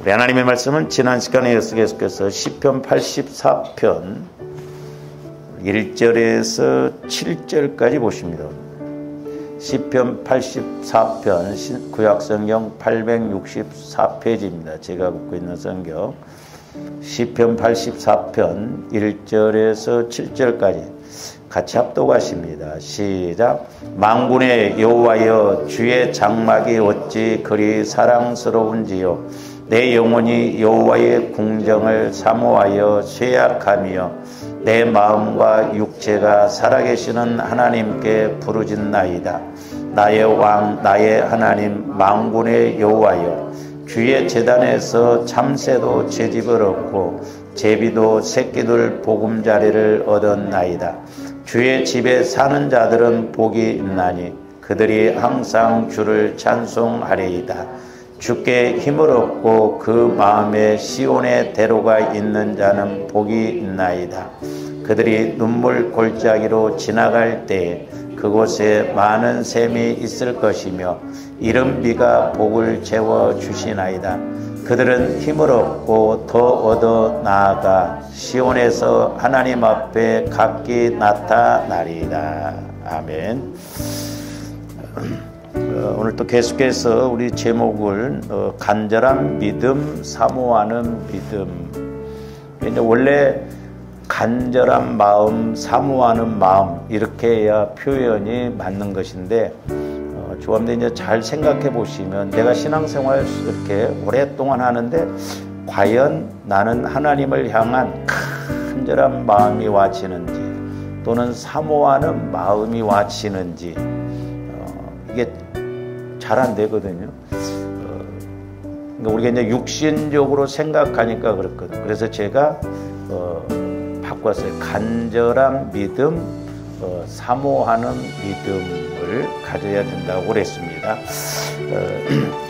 우리 하나님의 말씀은 지난 시간에 계속해서 시편 84편 1절에서 7절까지 보십니다. 시편 84편 구약성경 864페이지입니다. 제가 갖고 있는 성경 시편 84편 1절에서 7절까지 같이 합독하십니다. 시작. 만군의 여호와여, 주의 장막이 어찌 그리 사랑스러운지요. 내 영혼이 여호와의 궁정을 사모하여 쇠약하며 내 마음과 육체가 살아계시는 하나님께 부르짖나이다. 나의 왕 나의 하나님 만군의 여호와여, 주의 제단에서 참새도 채집을 얻고 제비도 새끼들 보금자리를 얻었나이다. 주의 집에 사는 자들은 복이 있나니 그들이 항상 주를 찬송하리이다. 주께 힘을 얻고 그 마음에 시온의 대로가 있는 자는 복이 있나이다. 그들이 눈물 골짜기로 지나갈 때에 그곳에 많은 샘이 있을 것이며 이른 비가 복을 채워 주시나이다. 그들은 힘을 얻고 더 얻어 나아가 시온에서 하나님 앞에 각기 나타나리이다. 아멘. 오늘 또 계속해서 우리 제목을 간절한 믿음, 사모하는 믿음. 이제 원래 간절한 마음, 사모하는 마음 이렇게 해야 표현이 맞는 것인데 조합대 이제 잘 생각해 보시면 내가 신앙생활 이렇게 오랫동안 하는데 과연 나는 하나님을 향한 간절한 마음이 와지는지 또는 사모하는 마음이 와지는지 이게 잘 안 되거든요. 그러니까 우리가 이제 육신적으로 생각하니까 그렇거든요. 그래서 제가 바꿨어요. 간절한 믿음, 사모하는 믿음을 가져야 된다고 그랬습니다.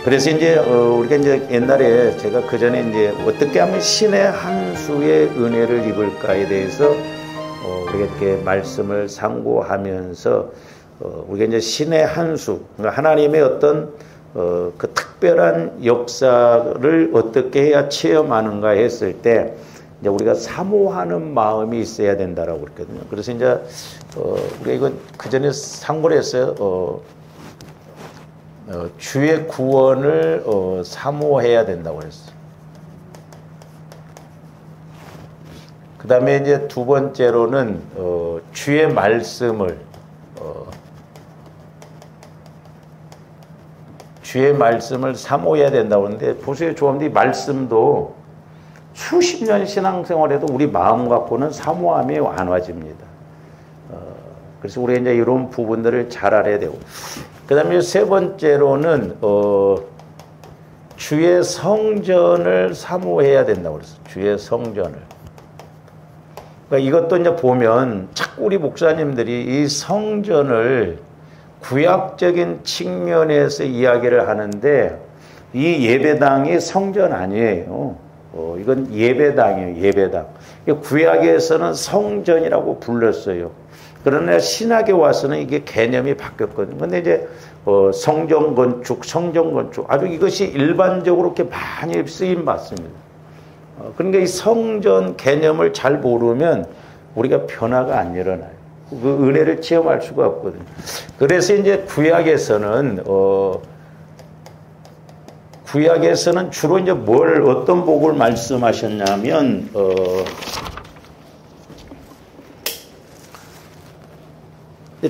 그래서 이제 우리가 이제 옛날에 제가 그 전에 이제 어떻게 하면 신의 한 수의 은혜를 입을까에 대해서 우리가 이렇게 말씀을 상고하면서 우리가 이제 신의 한 수, 그러니까 하나님의 어떤 그 특별한 역사를 어떻게 해야 체험하는가 했을 때 이제 우리가 사모하는 마음이 있어야 된다라고 그랬거든요. 그래서 이제 우리가 이건 그 전에 상고를 했어요. 주의 구원을 사모해야 된다고 그랬어요. 그 다음에 이제 두 번째로는 주의 말씀을 사모해야 된다고 하는데 보세요. 조합디 말씀도 수십 년 신앙생활에도 우리 마음 갖고는 사모함이 안 와집니다. 그래서 우리가 이제 이런 부분들을 잘 알아야 되고 그 다음에 세 번째로는 주의 성전을 사모해야 된다고 그랬어요. 주의 성전을. 그러니까 이것도 이제 보면 자꾸 우리 목사님들이 이 성전을 구약적인 측면에서 이야기를 하는데 이 예배당이 성전 아니에요. 이건 예배당이에요. 예배당. 구약에서는 성전이라고 불렀어요. 그러나 신학에 와서는 이게 개념이 바뀌었거든요. 근데 이제 성전 건축 아주 이것이 일반적으로 이렇게 많이 쓰임 받습니다. 그러니까 이 성전 개념을 잘 모르면 우리가 변화가 안 일어나요. 그 은혜를 체험할 수가 없거든요. 그래서 이제 구약에서는 주로 이제 어떤 복을 말씀하셨냐면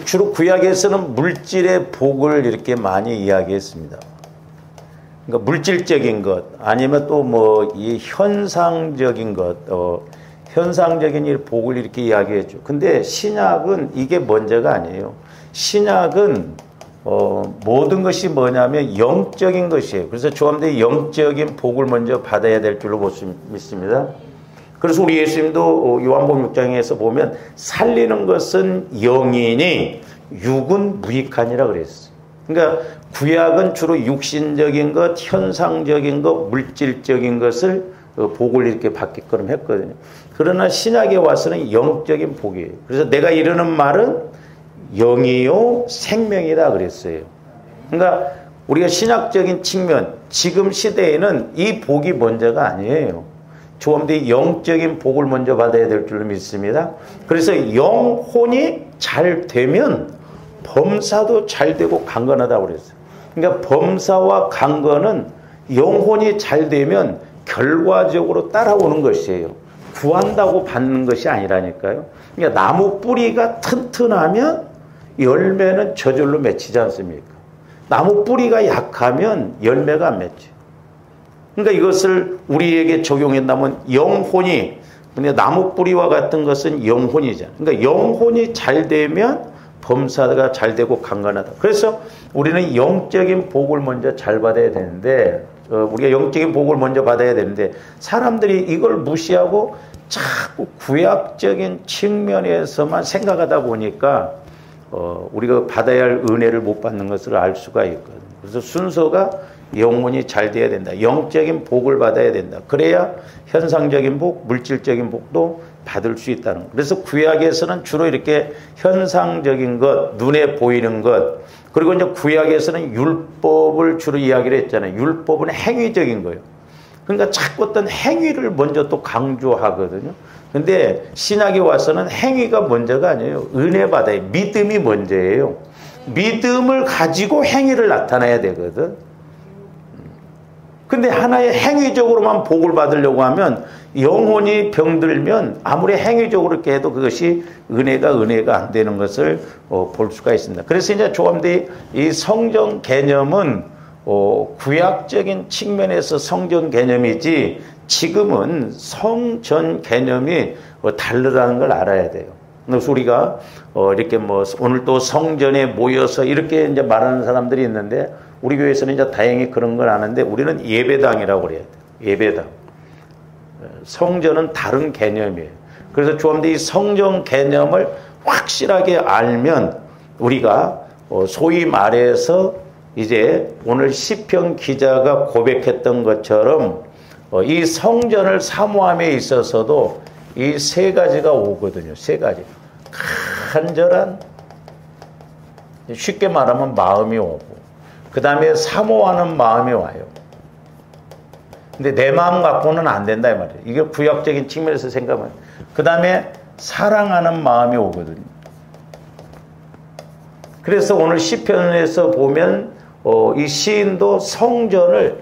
주로 구약에서는 물질의 복을 이렇게 많이 이야기했습니다. 그러니까 물질적인 것 아니면 또 이 현상적인 것 현상적인 일 복을 이렇게 이야기했죠. 근데 신약은 이게 먼저가 아니에요. 신약은 모든 것이 뭐냐면 영적인 것이에요. 그래서 조합대 영적인 복을 먼저 받아야 될 줄로 믿습니다. 그래서 우리 예수님도 요한복음 6장에서 보면 살리는 것은 영이니 육은 무익하니라 그랬어요. 그러니까 구약은 주로 육신적인 것, 현상적인 것, 물질적인 것을 복을 이렇게 받게끔 했거든요. 그러나 신약에 와서는 영적인 복이에요. 그래서 내가 이르는 말은 영이요 생명이다 그랬어요. 그러니까 우리가 신학적인 측면, 지금 시대에는 이 복이 먼저가 아니에요. 조금더 영적인 복을 먼저 받아야 될 줄로 믿습니다. 그래서 영혼이 잘 되면 범사도 잘 되고 강건하다고 그랬어요. 그러니까 범사와 강건은 영혼이 잘 되면 결과적으로 따라오는 것이에요. 구한다고 받는 것이 아니라니까요. 그러니까 나무 뿌리가 튼튼하면 열매는 저절로 맺히지 않습니까? 나무 뿌리가 약하면 열매가 안 맺죠. 그러니까 이것을 우리에게 적용한다면 영혼이, 나무 뿌리와 같은 것은 영혼이잖아요. 그러니까 영혼이 잘 되면 범사가 잘 되고 강건하다. 그래서 우리는 영적인 복을 먼저 잘 받아야 되는데, 우리가 영적인 복을 먼저 받아야 되는데, 사람들이 이걸 무시하고 자꾸 구약적인 측면에서만 생각하다 보니까 우리가 받아야 할 은혜를 못 받는 것을 알 수가 있거든요. 그래서 순서가 영혼이 잘 돼야 된다. 영적인 복을 받아야 된다. 그래야 현상적인 복, 물질적인 복도 받을 수 있다는 것. 그래서 구약에서는 주로 이렇게 현상적인 것, 눈에 보이는 것, 그리고 이제 구약에서는 율법을 주로 이야기를 했잖아요. 율법은 행위적인 거예요. 그러니까 자꾸 어떤 행위를 먼저 또 강조하거든요. 근데 신약에 와서는 행위가 먼저가 아니에요. 은혜 받아요. 믿음이 먼저예요. 믿음을 가지고 행위를 나타내야 되거든. 근데 하나의 행위적으로만 복을 받으려고 하면 영혼이 병들면 아무리 행위적으로 이렇게 해도 그것이 은혜가 안 되는 것을 볼 수가 있습니다. 그래서 이제 조금 더 이 성전 개념은 구약적인 측면에서 성전 개념이지 지금은 성전 개념이 다르다는 걸 알아야 돼요. 그래서 우리가 이렇게 오늘 또 성전에 모여서 이렇게 이제 말하는 사람들이 있는데 우리 교회에서는 이제 다행히 그런 걸 아는데 우리는 예배당이라고 그래야 돼요. 예배당. 성전은 다른 개념이에요. 그래서 좀 더 이 성전 개념을 확실하게 알면 우리가 소위 말해서 이제 오늘 시편 기자가 고백했던 것처럼 이 성전을 사모함에 있어서도 이 세 가지가 오거든요. 세 가지. 간절한, 쉽게 말하면 마음이 오고, 그 다음에 사모하는 마음이 와요. 근데 내 마음 갖고는 안 된다 이 말이에요. 이게 구약적인 측면에서 생각하면. 그 다음에 사랑하는 마음이 오거든요. 그래서 오늘 시편에서 보면 이 시인도 성전을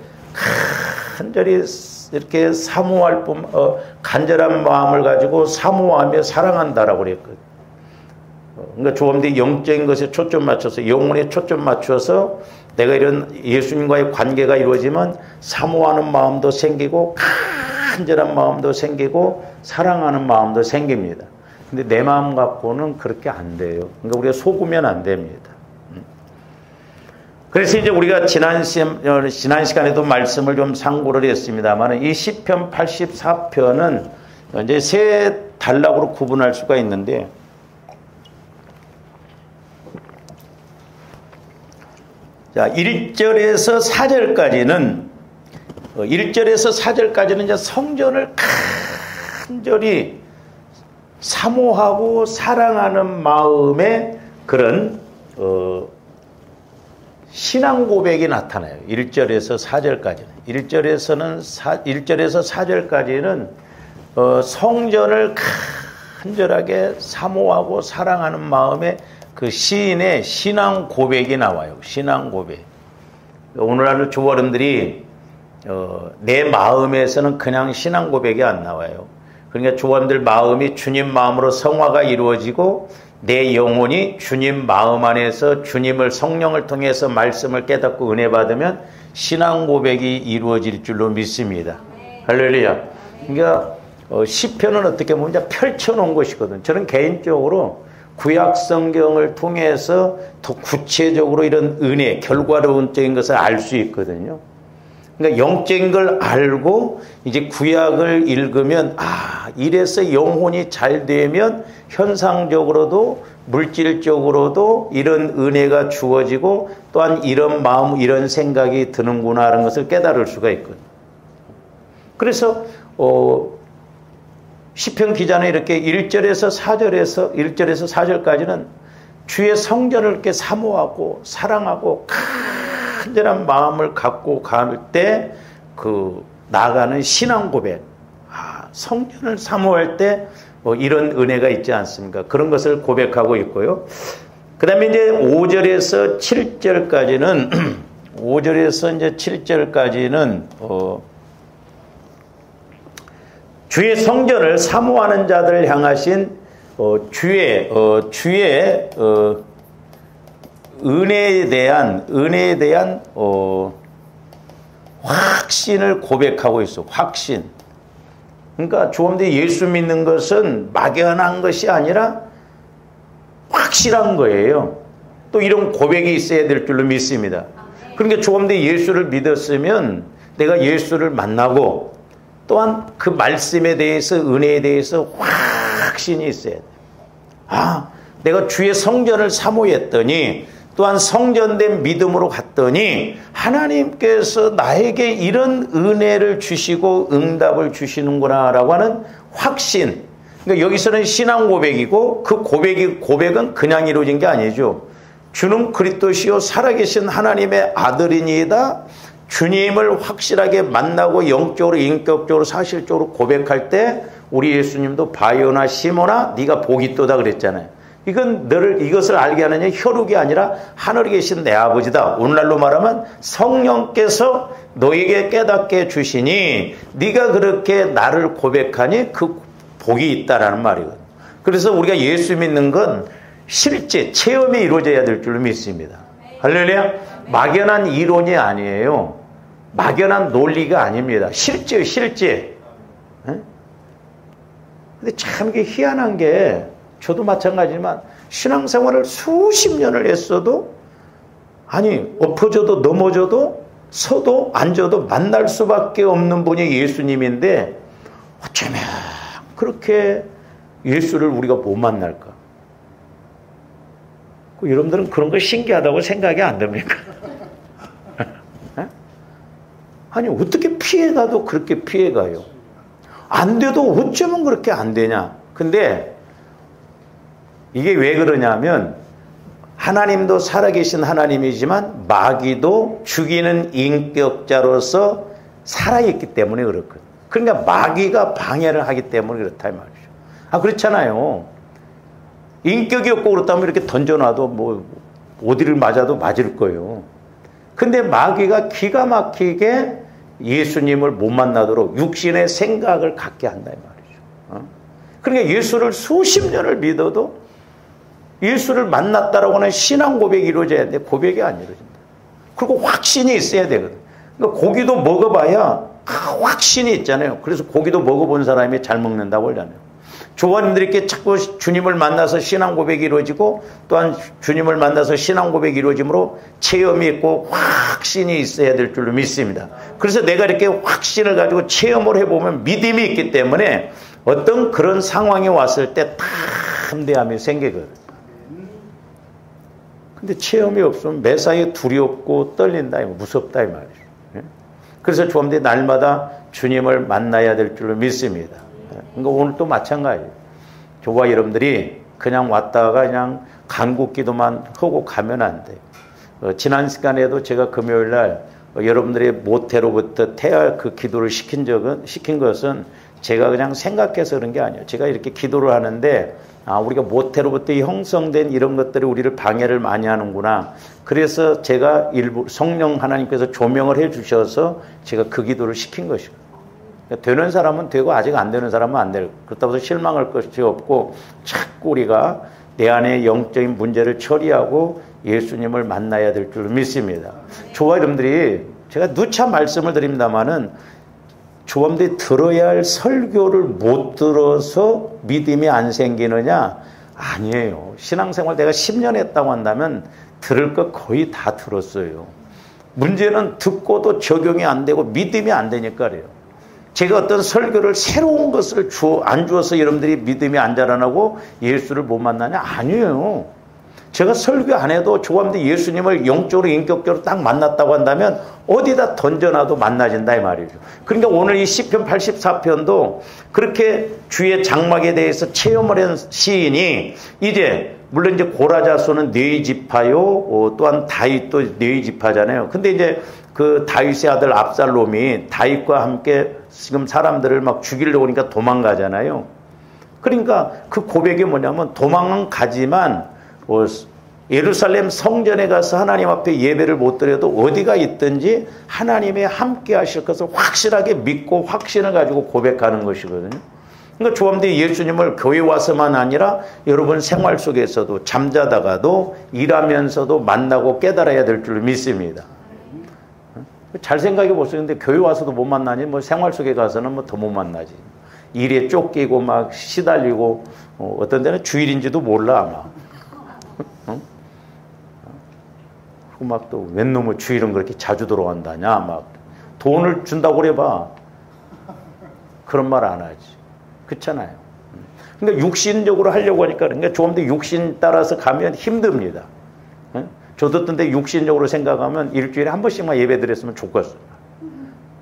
간절히 이렇게 사모할 뿐, 간절한 마음을 가지고 사모하며 사랑한다라고 그랬거든요. 그러니까 조금 더 영적인 것에 초점 맞춰서, 영혼에 초점 맞춰서 내가 이런 예수님과의 관계가 이루어지면 사모하는 마음도 생기고 간절한 마음도 생기고 사랑하는 마음도 생깁니다. 근데 내 마음 갖고는 그렇게 안 돼요. 그러니까 우리가 속으면 안 됩니다. 그래서 이제 우리가 지난 시간에도 말씀을 좀 상고를 했습니다만 이 시편 84편은 이제 세 단락으로 구분할 수가 있는데 자, 1절에서 4절까지는 이제 성전을 간절히 사모하고 사랑하는 마음의 그런 신앙 고백이 나타나요. 1절에서 4절까지는. 1절에서 4절까지는 성전을 간절하게 사모하고 사랑하는 마음의 그 시인의 신앙 고백이 나와요. 신앙 고백. 오늘날 조어른들이 내 마음에서는 그냥 신앙 고백이 안 나와요. 그러니까 조원들 마음이 주님 마음으로 성화가 이루어지고 내 영혼이 주님 마음 안에서 주님을 성령을 통해서 말씀을 깨닫고 은혜 받으면 신앙 고백이 이루어질 줄로 믿습니다. 할렐루야. 그러니까 시편은 어떻게 보면 이제 펼쳐놓은 것이거든. 저는 개인적으로 구약 성경을 통해서 더 구체적으로 이런 은혜, 결과론적인 것을 알 수 있거든요. 그러니까 영적인 걸 알고 이제 구약을 읽으면 이래서 영혼이 잘 되면 현상적으로도 물질적으로도 이런 은혜가 주어지고 또한 이런 마음, 이런 생각이 드는구나 하는 것을 깨달을 수가 있거든요. 그래서 시편 기자는 이렇게 1절에서 4절까지는 주의 성전을 이렇게 사모하고 사랑하고 간절한 마음을 갖고 갈 때 그 나아가는 신앙 고백, 성전을 사모할 때 이런 은혜가 있지 않습니까? 그런 것을 고백하고 있고요. 그 다음에 이제 5절에서 7절까지는 5절에서 이제 7절까지는 주의 성전을 사모하는 자들을 향하신 주의 은혜에 대한 확신을 고백하고 있어. 확신. 그러니까 주님들 예수 믿는 것은 막연한 것이 아니라 확실한 거예요. 또 이런 고백이 있어야 될 줄로 믿습니다. 그러니까 주님들 예수를 믿었으면 내가 예수를 만나고 또한 그 말씀에 대해서 은혜에 대해서 확신이 있어야 돼. 내가 주의 성전을 사모했더니 또한 성전된 믿음으로 갔더니 하나님께서 나에게 이런 은혜를 주시고 응답을 주시는구나 라고 하는 확신. 그러니까 여기서는 신앙 고백이고 그 고백은 그냥 이루어진 게 아니죠. 주는 그리스도시요 살아계신 하나님의 아들이니이다. 주님을 확실하게 만나고 영적으로 인격적으로 사실적으로 고백할 때 우리 예수님도 바요나 시모나 네가 복이 있도다 그랬잖아요. 이것을 알게 하느냐 혈육이 아니라 하늘에 계신 내 아버지다. 오늘날로 말하면 성령께서 너에게 깨닫게 주시니 네가 그렇게 나를 고백하니 그 복이 있다라는 말이거든요. 그래서 우리가 예수 믿는 건 실제 체험이 이루어져야 될 줄로 믿습니다. 할렐루야. 막연한 이론이 아니에요. 막연한 논리가 아닙니다. 실제. 근데 참 이게 희한한 게 저도 마찬가지지만 신앙생활을 수십 년을 했어도 엎어져도 넘어져도 서도 앉아도 만날 수밖에 없는 분이 예수님인데 어쩌면 그렇게 예수를 우리가 못 만날까? 여러분들은 그런 거 신기하다고 생각이 안 됩니까? 어떻게 피해가도 그렇게 피해가요? 안 돼도 어쩌면 그렇게 안 되냐? 근데 이게 왜 그러냐면 하나님도 살아계신 하나님이지만 마귀도 죽이는 인격자로서 살아있기 때문에 그렇거든요. 그러니까 마귀가 방해를 하기 때문에 그렇다 이 말이죠. 그렇잖아요. 인격이 없고 그렇다면 이렇게 던져놔도 어디를 맞아도 맞을 거예요. 근데 마귀가 기가 막히게 예수님을 못 만나도록 육신의 생각을 갖게 한다 이 말이죠. 그러니까 예수를 수십 년을 믿어도 예수를 만났다라고 하는 신앙 고백이 이루어져야 되는데 고백이 안 이루어진다. 그리고 확신이 있어야 되거든. 그러니까 고기도 먹어봐야 확신이 있잖아요. 그래서 고기도 먹어본 사람이 잘 먹는다고 하잖아요. 조원님들께 자꾸 주님을 만나서 신앙 고백이 이루어지고 또한 주님을 만나서 신앙 고백이 이루어짐으로 체험이 있고 확신이 있어야 될 줄로 믿습니다. 그래서 내가 이렇게 확신을 가지고 체험을 해보면 믿음이 있기 때문에 어떤 그런 상황이 왔을 때 담대함이 생기거든. 근데 체험이 없으면 매사에 두렵고 떨린다, 무섭다 이 말이죠. 그래서 주님들이 날마다 주님을 만나야 될 줄로 믿습니다. 그러니까 오늘 또 마찬가지예요. 저와 여러분들이 그냥 왔다가 그냥 간구 기도만 하고 가면 안 돼요. 지난 시간에도 제가 금요일 날 여러분들이 모태로부터 태아 그 기도를 시킨 것은 제가 그냥 생각해서 그런 게 아니에요. 제가 이렇게 기도를 하는데 우리가 모태로부터 형성된 이런 것들이 우리를 방해를 많이 하는구나. 그래서 제가 일부 성령 하나님께서 조명을 해 주셔서 제가 그 기도를 시킨 것이고, 되는 사람은 되고 아직 안 되는 사람은 안 되고, 그렇다고 해서 실망할 것이 없고 자꾸 우리가 내 안에 영적인 문제를 처리하고 예수님을 만나야 될 줄 믿습니다. 저와 여러분들이 제가 누차 말씀을 드립니다마는 조원들이 들어야 할 설교를 못 들어서 믿음이 안 생기느냐? 아니에요. 신앙생활 내가 10년 했다고 한다면 들을 거 거의 다 들었어요. 문제는 듣고도 적용이 안 되고 믿음이 안 되니까 그래요. 제가 어떤 설교를 새로운 것을 안 주어서 여러분들이 믿음이 안 자라나고 예수를 못 만나냐? 아니에요. 제가 설교 안 해도 조감도 예수님을 영적으로 인격적으로 딱 만났다고 한다면 어디다 던져놔도 만나진다 이 말이죠. 그러니까 오늘 이 시편 84편도 그렇게 주의 장막에 대해서 체험을 한 시인이 이제 물론 이제 고라자손은 네 지파요, 또한 다윗도 네 지파잖아요. 근데 이제 그 다윗의 아들 압살롬이 다윗과 함께 지금 사람들을 막 죽이려고 하니까 도망가잖아요. 그러니까 그 고백이 뭐냐면 도망은 가지만 예루살렘 성전에 가서 하나님 앞에 예배를 못 드려도 어디가 있든지 하나님이 함께 하실 것을 확실하게 믿고 확신을 가지고 고백하는 것이거든요. 그러니까 조합대 예수님을 교회 와서만 아니라 여러분 생활 속에서도 잠자다가도 일하면서도 만나고 깨달아야 될 줄 믿습니다. 잘 생각해 보세요. 근데 교회 와서도 못 만나니 뭐 생활 속에 가서는 뭐 더 못 만나지. 일에 쫓기고 막 시달리고 어떤 데는 주일인지도 몰라 아마. 그리고 막 또 웬 놈의 주일은 그렇게 자주 들어간다냐 막 돈을 준다고 그래봐. 그런 말 안 하지. 그렇잖아요. 그러니까 육신적으로 하려고 하니까 그러니까 좀 더 육신 따라서 가면 힘듭니다. 저도 어떤 데 육신적으로 생각하면 일주일에 한 번씩만 예배 드렸으면 좋겠어요.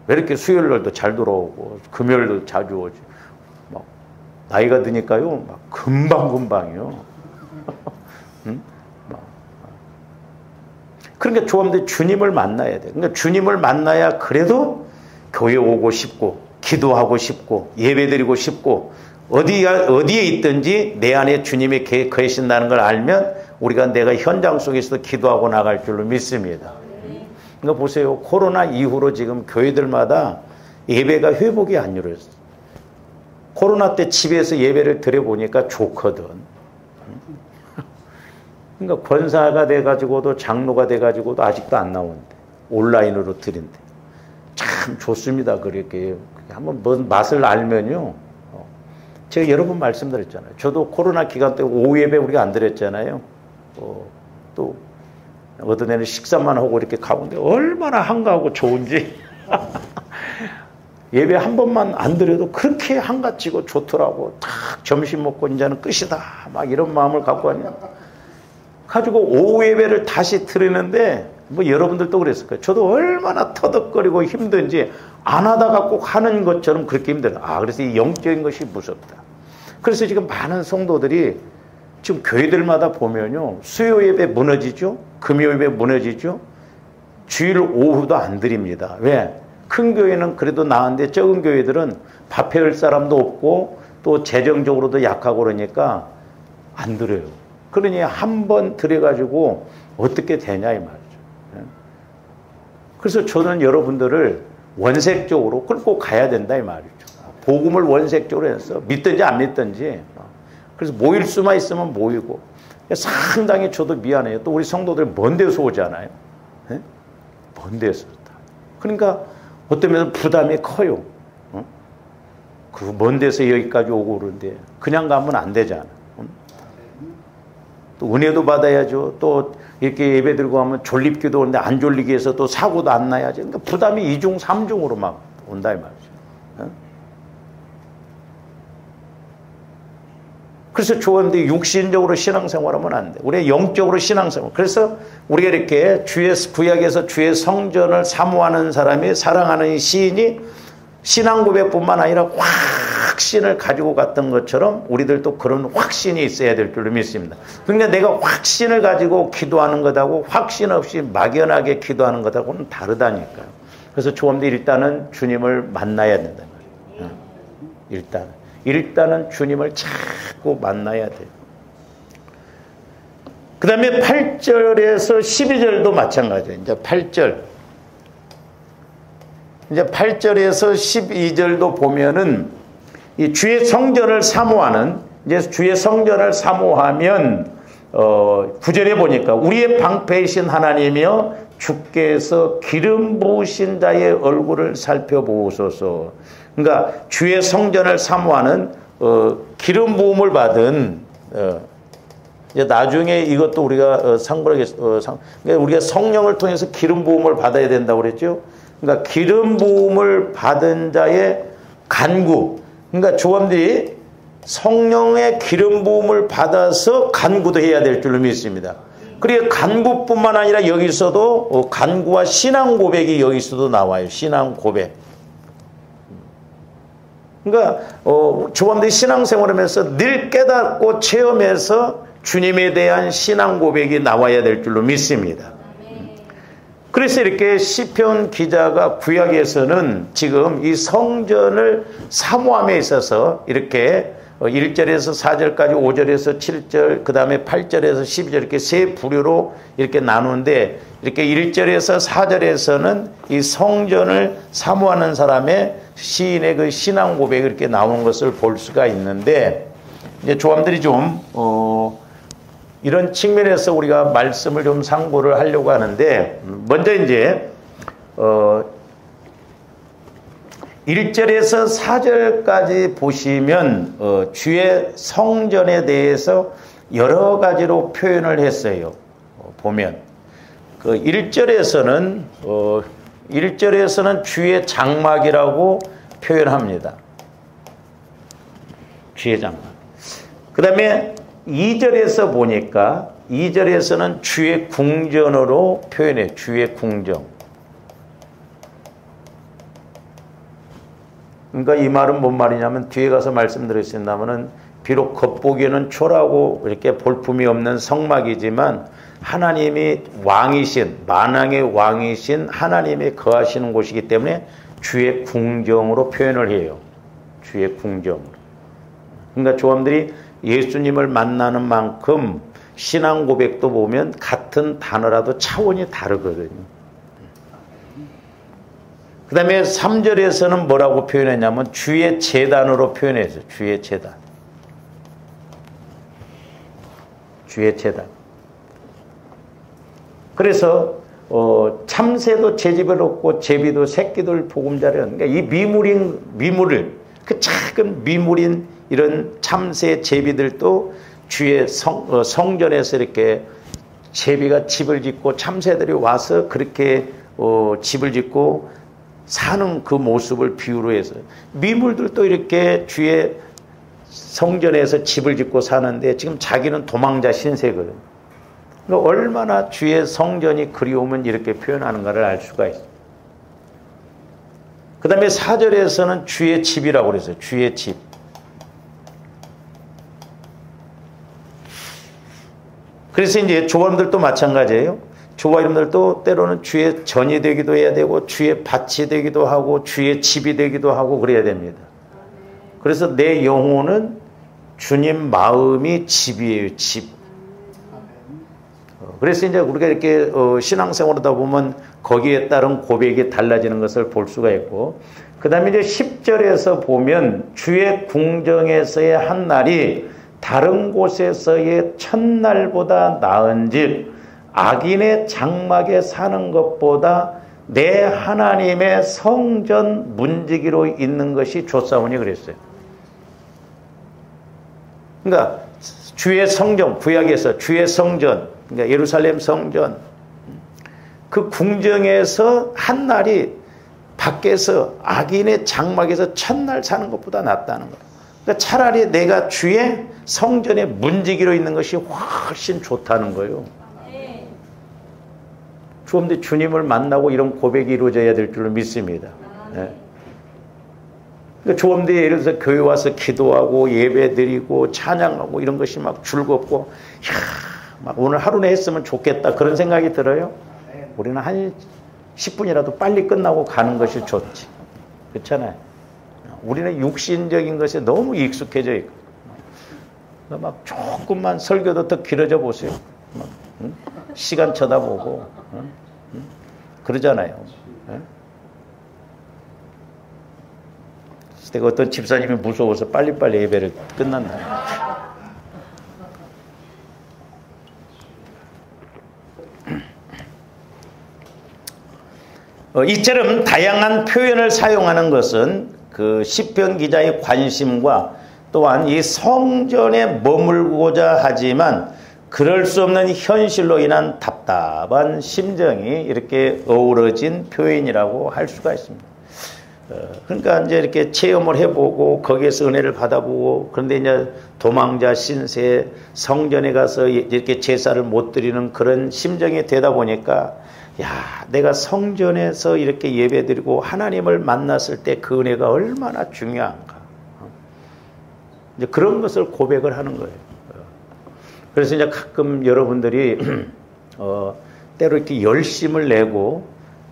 왜 이렇게 수요일날도 잘 들어오고 금요일도 자주 오지. 막 나이가 드니까요. 막 금방금방이요. 그러니까 조합대 주님을 만나야 돼. 그러니까 주님을 만나야 그래도 교회 오고 싶고 기도하고 싶고 예배드리고 싶고 어디에 있든지 내 안에 주님이 계신다는 걸 알면 우리가 내가 현장 속에서도 기도하고 나갈 줄로 믿습니다. 그러니까 보세요. 코로나 이후로 지금 교회들마다 예배가 회복이 안 이루어졌어요. 코로나 때 집에서 예배를 드려보니까 좋거든. 그러니까 권사가 돼가지고도 장로가 돼가지고도 아직도 안 나오는데 온라인으로 드린대. 참 좋습니다. 그렇게 한번 뭔 맛을 알면요. 제가 여러 번 말씀드렸잖아요. 저도 코로나 기간 때 오후 예배 우리가 안 드렸잖아요. 또 어떤 애는 식사만 하고 이렇게 가는데 얼마나 한가하고 좋은지. 예배 한 번만 안 드려도 그렇게 한가치고 좋더라고. 딱 점심 먹고 이제는 끝이다. 막 이런 마음을 갖고 하냐. 가지고 오후 예배를 다시 드리는데 뭐 여러분들도 그랬을 거예요. 저도 얼마나 터득거리고 힘든지 안 하다가 꼭 하는 것처럼 그렇게 힘들어요. 그래서 이 영적인 것이 무섭다. 그래서 지금 많은 성도들이 지금 교회들마다 보면요. 수요 예배 무너지죠. 금요 예배 무너지죠. 주일 오후도 안 드립니다. 왜? 큰 교회는 그래도 나은데 적은 교회들은 밥 해올 사람도 없고 또 재정적으로도 약하고 그러니까 안 드려요. 그러니 한 번 드려가지고 어떻게 되냐 이 말이죠. 그래서 저는 여러분들을 원색적으로 끌고 가야 된다 이 말이죠. 복음을 원색적으로 해서 믿든지 안 믿든지. 그래서 모일 수만 있으면 모이고. 상당히 저도 미안해요. 또 우리 성도들 먼 데서 오잖아요. 먼 데서. 그러니까 어떤 면은 부담이 커요. 그 먼 데서 여기까지 오고 그러는데 그냥 가면 안 되잖아. 또 은혜도 받아야죠. 또 이렇게 예배 들고 가면 졸립기도 오는데 안 졸리게 해서 또 사고도 안 나야지. 그러니까 부담이 2중, 3중으로 막 온다 이 말이죠. 그래서 조언데 육신적으로 신앙생활하면 안 돼. 우리가 영적으로 신앙생활. 그래서 우리가 이렇게 구약에서 주의 성전을 사모하는 사람이 사랑하는 시인이 신앙 고백뿐만 아니라 확신을 가지고 갔던 것처럼 우리들도 그런 확신이 있어야 될 줄로 믿습니다. 그러니까 내가 확신을 가지고 기도하는 것하고 확신 없이 막연하게 기도하는 것하고는 다르다니까요. 그래서 조언데 일단은 주님을 만나야 된다. 일단은 주님을 자꾸 만나야 돼요. 그 다음에 8절에서 12절도 마찬가지예요. 이제 8절. 이제 8절에서 12절도 보면은 이 주의 성전을 사모하는, 이제 주의 성전을 사모하면, 9절에 보니까 우리의 방패이신 하나님이여 주께서 기름 부으신 자의 얼굴을 살펴보소서. 그러니까 주의 성전을 사모하는 기름 부음을 받은 이제 나중에 이것도 우리가 그러니까 우리가 성령을 통해서 기름 부음을 받아야 된다고 그랬죠. 그러니까 기름 부음을 받은 자의 간구. 그러니까 조함들이 성령의 기름 부음을 받아서 간구도 해야 될 줄로 믿습니다. 그리고 간구뿐만 아니라 여기서도 간구와 신앙 고백이 여기서도 나와요. 신앙 고백. 그러니까 조함들이 신앙생활하면서 늘 깨닫고 체험해서 주님에 대한 신앙 고백이 나와야 될 줄로 믿습니다. 그래서 이렇게 시편 기자가 구약에서는 지금 이 성전을 사모함에 있어서 이렇게 1절에서 4절까지 5절에서 7절 그 다음에 8절에서 12절 이렇게 세 부류로 이렇게 나누는데 이렇게 1절에서 4절에서는 이 성전을 사모하는 사람의 시인의 그 신앙 고백이 이렇게 나오는 것을 볼 수가 있는데 이제 조함들이 좀 이런 측면에서 우리가 말씀을 좀 상고를 하려고 하는데 먼저 이제 1절에서 4절까지 보시면 주의 성전에 대해서 여러 가지로 표현을 했어요. 보면 그 1절에서는 주의 장막이라고 표현합니다. 주의 장막. 그 다음에 2절에서 보니까 2절에서는 주의 궁전으로 표현해. 주의 궁정. 그러니까 이 말은 뭔 말이냐면 뒤에 가서 말씀드렸습니다마는 비록 겉보기에는 초라하고 이렇게 볼품이 없는 성막이지만 하나님이 왕이신 만왕의 왕이신 하나님이 거하시는 곳이기 때문에 주의 궁정으로 표현을 해요. 주의 궁정으로. 그러니까 조함들이 예수님을 만나는 만큼 신앙 고백도 보면 같은 단어라도 차원이 다르거든요. 그 다음에 3절에서는 뭐라고 표현했냐면 주의 제단으로 표현했어요. 주의 제단. 주의 제단. 그래서 참새도 제집을 얻고 제비도 새끼들 보금자리를. 그러니까 이 미물을 그 작은 미물인 이런 참새 제비들도 주의 성전에서 이렇게 제비가 집을 짓고 참새들이 와서 그렇게 집을 짓고 사는 그 모습을 비유로 해서 미물들도 이렇게 주의 성전에서 집을 짓고 사는데 지금 자기는 도망자 신세거든. 그러니까 얼마나 주의 성전이 그리우면 이렇게 표현하는가를 알 수가 있어요. 그 다음에 4절에서는 주의 집이라고 그랬어요. 주의 집. 그래서 이제 조화님들도 마찬가지예요. 조화님들도 때로는 주의 전이 되기도 해야 되고 주의 밭이 되기도 하고 주의 집이 되기도 하고 그래야 됩니다. 그래서 내 영혼은 주님 마음이 집이에요. 집. 그래서 이제 우리가 이렇게 신앙생활하다 보면 거기에 따른 고백이 달라지는 것을 볼 수가 있고 그 다음에 이제 10절에서 보면 주의 궁정에서의 한 날이 다른 곳에서의 첫날보다 나은즉 악인의 장막에 사는 것보다 내 하나님의 성전 문지기로 있는 것이 좋사오니 그랬어요. 그러니까 주의 성전, 구약에서 주의 성전, 그러니까 예루살렘 성전, 그 궁정에서 한 날이 밖에서 악인의 장막에서 첫날 사는 것보다 낫다는 거예요. 그러니까 차라리 내가 주의 성전의 문지기로 있는 것이 훨씬 좋다는 거예요. 주님들 주님을 만나고 이런 고백이 이루어져야 될 줄로 믿습니다. 네. 그러니까 주님들이 예를 들어서 교회 와서 기도하고 예배 드리고 찬양하고 이런 것이 막 즐겁고 막 오늘 하루내 했으면 좋겠다 그런 생각이 들어요. 우리는 한 10분이라도 빨리 끝나고 가는 것이 좋지. 그렇잖아요. 우리는 육신적인 것에 너무 익숙해져 있고 막 조금만 설교도 더 길어져 보세요. 막, 응? 시간 쳐다보고 응? 그러잖아요. 응? 내가 어떤 집사님이 무서워서 빨리빨리 예배를 끝난다. 이처럼 다양한 표현을 사용하는 것은 그 시편 기자의 관심과 또한 이 성전에 머물고자 하지만 그럴 수 없는 현실로 인한 답답한 심정이 이렇게 어우러진 표현이라고 할 수가 있습니다. 그러니까 이제 이렇게 체험을 해보고 거기에서 은혜를 받아보고 그런데 이제 도망자 신세 성전에 가서 이렇게 제사를 못 드리는 그런 심정이 되다 보니까 야, 내가 성전에서 이렇게 예배드리고 하나님을 만났을 때 그 은혜가 얼마나 중요한가. 이제 그런 것을 고백을 하는 거예요. 그래서 이제 가끔 여러분들이 때로 이렇게 열심을 내고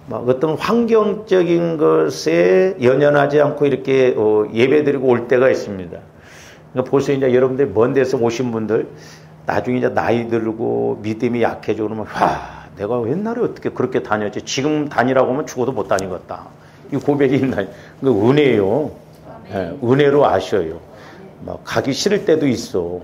막 어떤 환경적인 것에 연연하지 않고 이렇게 예배드리고 올 때가 있습니다. 그러니까 보세요. 이제 여러분들 먼 데서 오신 분들 나중에 이제 나이 들고 믿음이 약해져 그러면 내가 옛날에 어떻게 그렇게 다녔지? 지금 다니라고 하면 죽어도 못 다니겠다. 이 고백이 있나? 그러니까 은혜요. 네, 은혜로 아셔요. 막 가기 싫을 때도 있어.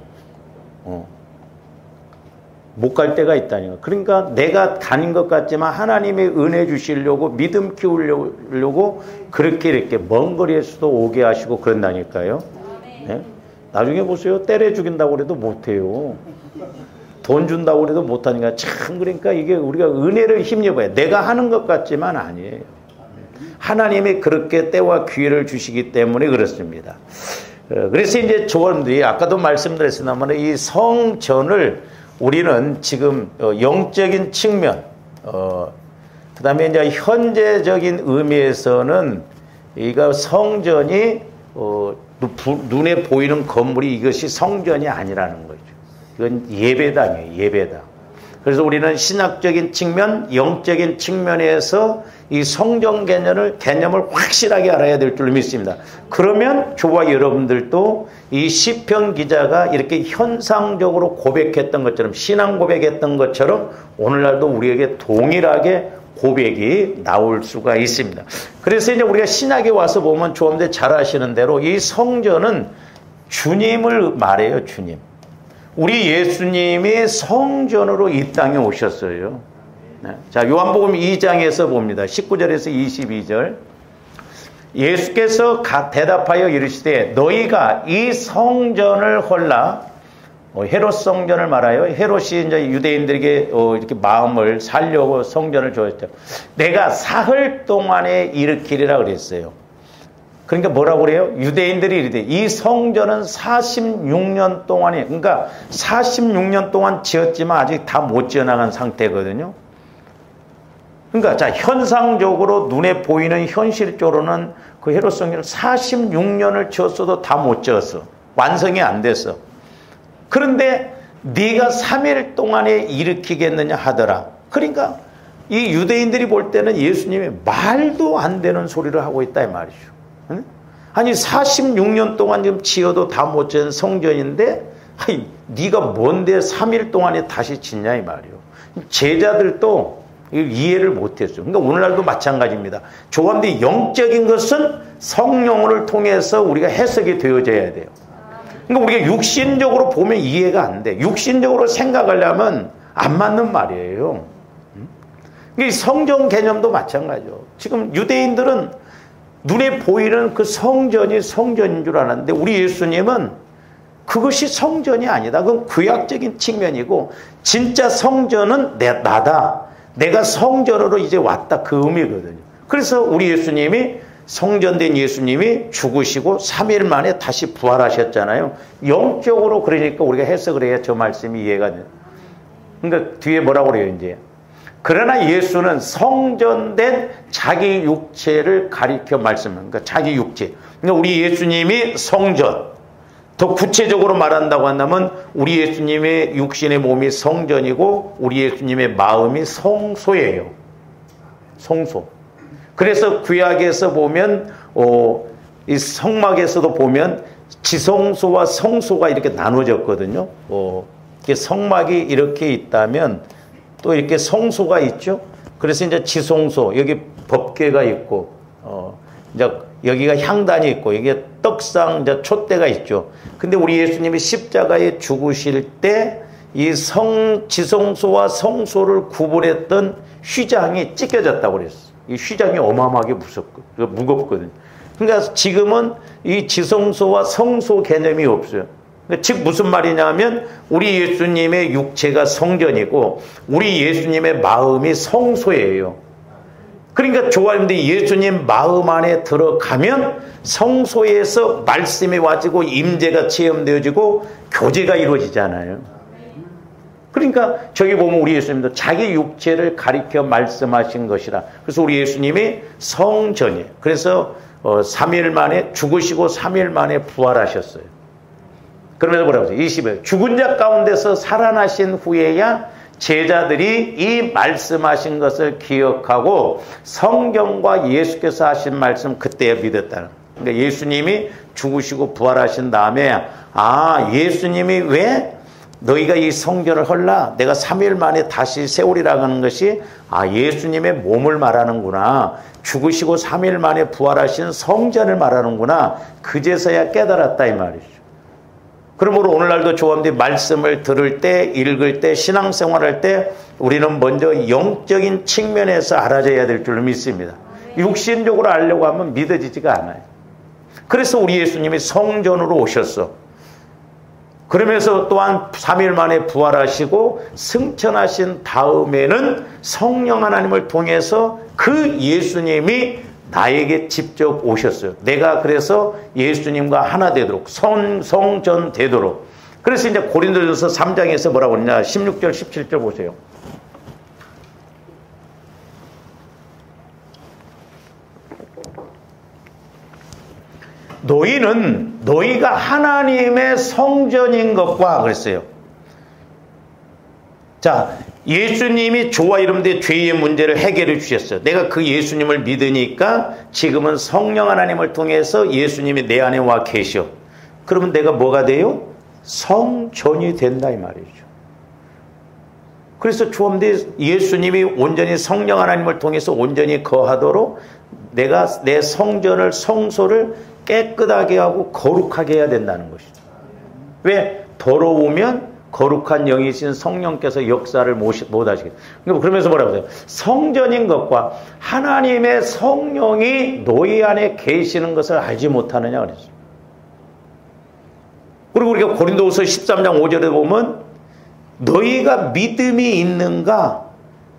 못 갈 때가 있다니까. 그러니까 내가 다닌 것 같지만 하나님의 은혜 주시려고 믿음 키우려고 그렇게 이렇게 먼 거리에서도 오게 하시고 그런다니까요. 네? 나중에 보세요. 때려 죽인다고 그래도 못해요. 돈 준다고 그래도 못하니까 참 그러니까 이게 우리가 은혜를 힘입어야 내가 하는 것 같지만 아니에요. 하나님이 그렇게 때와 기회를 주시기 때문에 그렇습니다. 그래서 이제 조원들이 아까도 말씀드렸습니다만 이 성전을 우리는 지금 영적인 측면, 그 다음에 이제 현재적인 의미에서는 이거 성전이 눈에 보이는 건물이 이것이 성전이 아니라는 거죠. 이건 예배당이에요, 예배당. 그래서 우리는 신학적인 측면, 영적인 측면에서 이 성전 개념을 확실하게 알아야 될 줄 믿습니다. 그러면 저와 여러분들도 이 시편 기자가 이렇게 현상적으로 고백했던 것처럼, 신앙 고백했던 것처럼 오늘날도 우리에게 동일하게 고백이 나올 수가 있습니다. 그래서 이제 우리가 신학에 와서 보면 조금더 잘 아시는 대로 이 성전은 주님을 말해요, 주님. 우리 예수님이 성전으로 이 땅에 오셨어요. 네. 자, 요한복음 2장에서 봅니다. 19절에서 22절. 예수께서 대답하여 이르시되 너희가 이 성전을 헐라. 헤롯 성전을 말하여 헤롯이 이제 유대인들에게 이렇게 마음을 살려고 성전을 주었죠. 내가 사흘 동안에 일으키리라 그랬어요. 그러니까 뭐라고 그래요? 유대인들이 이르되 이 성전은 46년 동안에, 그러니까 46년 동안 지었지만 아직 다 못 지어나간 상태거든요. 그러니까 자, 현상적으로 눈에 보이는 현실적으로는 그 헤롯 성전을 46년을 지었어도 다 못 지었어. 완성이 안 됐어. 그런데 네가 3일 동안에 일으키겠느냐 하더라. 그러니까 이 유대인들이 볼 때는 예수님이 말도 안 되는 소리를 하고 있다 이 말이죠. 아니 46년 동안 지금 지어도 다 못 지은 성전인데 네가 뭔데 3일 동안에 다시 짓냐 이 말이에요. 제자들도 이해를 못했어요. 그러니까 오늘날도 마찬가지입니다. 조금더 영적인 것은 성령을 통해서 우리가 해석이 되어져야 돼요. 그러니까 우리가 육신적으로 보면 이해가 안 돼. 육신적으로 생각하려면 안 맞는 말이에요. 그러니까 성전 개념도 마찬가지죠. 지금 유대인들은 눈에 보이는 그 성전이 성전인 줄 알았는데 우리 예수님은 그것이 성전이 아니다. 그건 구약적인 측면이고 진짜 성전은 나다. 내가 성전으로 이제 왔다. 그 의미거든요. 그래서 우리 예수님이 성전된 예수님이 죽으시고 3일 만에 다시 부활하셨잖아요. 영적으로 그러니까 우리가 해석을 해야 저 말씀이 이해가 돼요. 그러니까 뒤에 뭐라고 그래요 이제. 그러나 예수는 성전된 자기 육체를 가리켜 말씀합니다. 그러니까 자기 육체. 그러니까 우리 예수님이 성전. 더 구체적으로 말한다고 한다면 우리 예수님의 육신의 몸이 성전이고 우리 예수님의 마음이 성소예요. 성소. 그래서 구약에서 보면 이 성막에서도 보면 지성소와 성소가 이렇게 나눠졌거든요. 이렇게 성막이 이렇게 있다면 또 이렇게 성소가 있죠. 그래서 이제 지성소 여기 법궤가 있고 이제 여기가 향단이 있고 여기에 떡상 이제 촛대가 있죠. 근데 우리 예수님이 십자가에 죽으실 때 이 지성소와 성소를 구분했던 휘장이 찢겨졌다고 그랬어. 이 휘장이 어마어마하게 무겁거든요. 그러니까 지금은 이 지성소와 성소 개념이 없어요. 즉 무슨 말이냐면 우리 예수님의 육체가 성전이고 우리 예수님의 마음이 성소예요. 그러니까 좋아하는데 예수님 마음 안에 들어가면 성소에서 말씀이 와지고 임재가 체험되어지고 교제가 이루어지잖아요. 그러니까 저기 보면 우리 예수님도 자기 육체를 가리켜 말씀하신 것이라. 그래서 우리 예수님이 성전이에요. 그래서 3일 만에 죽으시고 3일 만에 부활하셨어요. 그러면서 뭐라고 하죠? 20에 죽은 자 가운데서 살아나신 후에야 제자들이 이 말씀하신 것을 기억하고 성경과 예수께서 하신 말씀 그때야 믿었다는. 그러니까 예수님이 죽으시고 부활하신 다음에 예수님이 왜 너희가 이 성전을 헐라 내가 3일 만에 다시 세우리라 하는 것이 예수님의 몸을 말하는구나. 죽으시고 3일 만에 부활하신 성전을 말하는구나. 그제서야 깨달았다 이 말이죠. 그러므로 오늘날도 조합원들이 말씀을 들을 때, 읽을 때, 신앙생활할 때 우리는 먼저 영적인 측면에서 알아져야 될 줄로 믿습니다. 육신적으로 알려고 하면 믿어지지가 않아요. 그래서 우리 예수님이 성전으로 오셨어. 그러면서 또한 3일 만에 부활하시고 승천하신 다음에는 성령 하나님을 통해서 그 예수님이 나에게 직접 오셨어요. 내가 그래서 예수님과 하나 되도록 성전 되도록. 그래서 이제 고린도전서 3장에서 뭐라고 했냐 16절 17절 보세요. 너희가 하나님의 성전인 것과 그랬어요. 자, 예수님이 저와 여러분들의 죄의 문제를 해결해 주셨어요. 내가 그 예수님을 믿으니까 지금은 성령 하나님을 통해서 예수님이 내 안에 와 계셔. 그러면 내가 뭐가 돼요? 성전이 된다 이 말이죠. 그래서 주님들 예수님이 온전히 성령 하나님을 통해서 온전히 거하도록 내가 내 성전을 성소를 깨끗하게 하고 거룩하게 해야 된다는 것이죠. 왜? 더러우면 거룩한 영이신 성령께서 역사를 못 하시겠다. 그러면서 뭐라고 해요? 성전인 것과 하나님의 성령이 너희 안에 계시는 것을 알지 못하느냐 그랬어요. 그리고 우리가 고린도후서 13장 5절에 보면 너희가 믿음이 있는가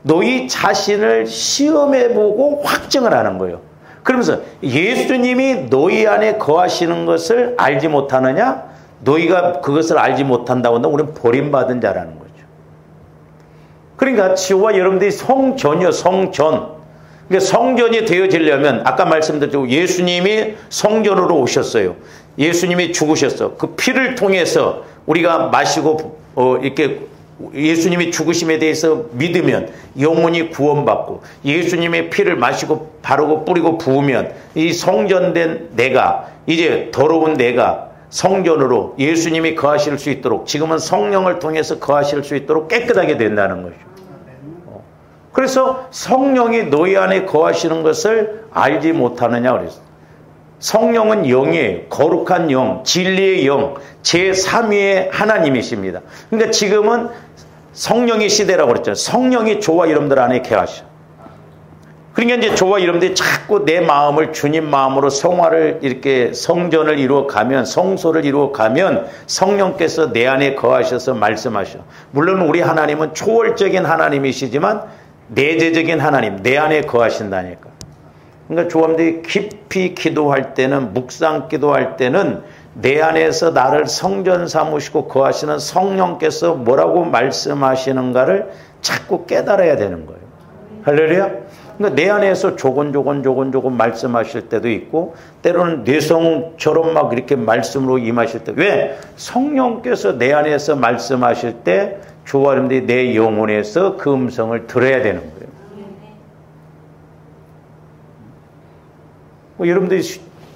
너희 자신을 시험해보고 확증을 하는 거예요. 그러면서 예수님이 너희 안에 거하시는 것을 알지 못하느냐? 너희가 그것을 알지 못한다고 한다면 우리는 버림받은 자라는 거죠. 그러니까 저와 여러분들이 성전이요, 성전. 그러니까 성전이 되어지려면 아까 말씀드렸죠. 예수님이 성전으로 오셨어요. 예수님이 죽으셨어. 그 피를 통해서 우리가 마시고 이렇게 예수님이 죽으심에 대해서 믿으면 영혼이 구원받고 예수님의 피를 마시고 바르고 뿌리고 부으면 이 성전된 내가 이제 더러운 내가 성전으로 예수님이 거하실 수 있도록 지금은 성령을 통해서 거하실 수 있도록 깨끗하게 된다는 거죠. 그래서 성령이 너희 안에 거하시는 것을 알지 못하느냐 그랬어요. 성령은 영이에요. 거룩한 영, 진리의 영, 제3위의 하나님이십니다. 그러니까 지금은 성령의 시대라고 그랬잖아요. 성령이 저와 여러분들 안에 계하셔. 그러니까 이제 저와 여러분들이 자꾸 내 마음을 주님 마음으로 성화를 이렇게 성전을 이루어 가면 성소를 이루어 가면 성령께서 내 안에 거하셔서 말씀하셔. 물론 우리 하나님은 초월적인 하나님이시지만 내재적인 하나님, 내 안에 거하신다니까. 그러니까 조합들이 깊이 기도할 때는 묵상 기도할 때는 내 안에서 나를 성전 삼으시고 거하시는 성령께서 뭐라고 말씀하시는가를 자꾸 깨달아야 되는 거예요. 할렐루야. 그러니까 내 안에서 조곤조곤 말씀하실 때도 있고 때로는 뇌성처럼 막 이렇게 말씀으로 임하실 때 왜? 성령께서 내 안에서 말씀하실 때 저와 여러분들이 내 영혼에서 그 음성을 들어야 되는 거예요. 여러분들이